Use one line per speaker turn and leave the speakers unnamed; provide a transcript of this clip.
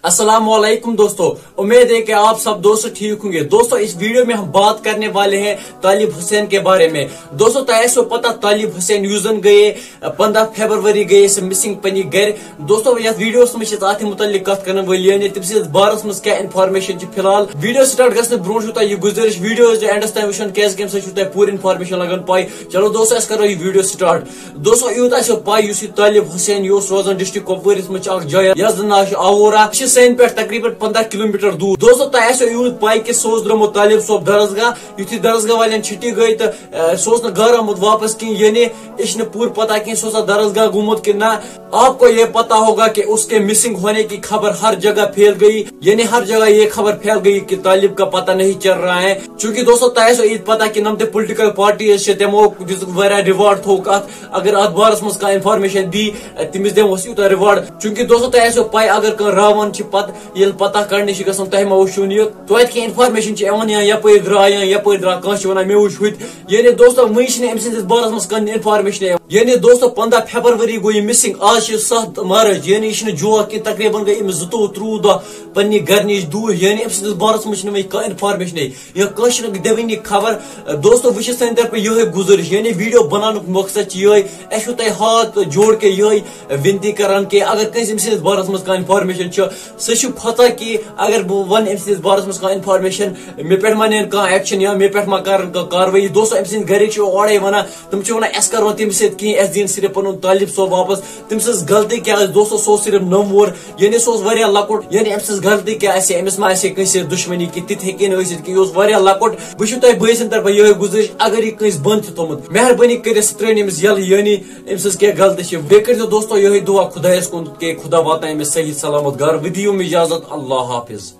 अस्सलाम वालेकुम दोस्तों, उम्मीद है कि आप सब दोस्तों ठीक होंगे। दोस्तों इस वीडियो में हम बात करने वाले हैं तालिब हुसैन के बारे में। दोस्तों तो पता तालिब हुसैन यूजन गए 15 फरवरी गए मिसिंग पनी घर। दोस्तों यह वीडियो अत मुतलिक कत कर तम बारस मज क्या इन्फॉर्मेशन फिलहाल वीडियो स्टार्ट गस ब्रो यह गुजारिश वीडियो एंडस तम वो क्या पूरी इन्फॉर्मेशन लगन पाई। चलो दोस्तों अस करो यह वीडियो स्टार्ट। दोस्तों यूत पाई तालिब हुसैन यह रोजान डिस्ट्रिक्ट कुपवारिस मज जाय ना आवोरा सैन पे तकरीबन 15 किलोमीटर दूर। दोस्तों तो यूत पाई कि सोच द्रमुत तालिब सोब दरसगाह युथी दरसगाह वाले छुट्टी गई तो सोच घर आमुत वापस कहीं यानी इस पूर पता कि सोचा दरसगाह घूमुत कि ना। आपको ये पता होगा कि उसके मिसिंग होने की खबर हर जगह फैल गई, यानी हर जगह ये खबर फैल गई कि तालिब का पता नहीं चल रहा है। चूंकि दोस्तों तो पता कि नम पोलिटिकल पार्टी तमो रिवार्ड थोक अगर अत बारस मज इन्फॉर्मेशन दी तमिस दिमोस यूत रिवार्ड। चूंकि दोस्तों तो पाई अगर कह रावन पता कड़ने तह मा वो तो इन्फॉर्मेशन यप द्राय यप द्रा कह वन मे वो यानी दोस्तों वही अम बारस मज कह इन्फॉर्मेशन यानी दोस्तों 15 फरवरी गो यह मिसिंग। आज 7 मार्च यानी यह जोक कि तकरीबन गई अमिस 2-3 दह पन्ने घर नश दूर, यानी अम बारस मज कह इन्फॉर्मेशन यह दिवन खबर। दोस्तों वह सान तरफ यह गुजारिश यानी वीडियो बनाने मकसद यह तह हाथ जोड़ के यह विनती करान कि अगर कस अम बारस मज कह इन्फॉर्मेशन सह पता कि अगर बह वन अम बारस मज कह इन्फॉर्मेशन मे पे मान कह एक्शन या मे पे मा कर कार्रवाई। दोस्तों अम घर ओड़े वन तुम वन अस करो तम कह दिन सिर्फ पुन तालिब सोब वापस तम गलती क्या दोस्तों सो सिर्फ नमोर यानी सह लकुट यानी अम गलती क्या अमिस मा कस दुश्मनी कि तित हे यह लकुट। बह तुम बई सन तरफ यह गुजारिश अगर यह कस बंद थोमुत मेहरबानी कर त्रेन अमिस यल यानी अम क्या गलती बे कर दोस्तों यह दुआ खुदायस कुन कि खुदा वात अमिस सही सलामत घर। विदियो में इजाजत, अल्लाह हाफिज।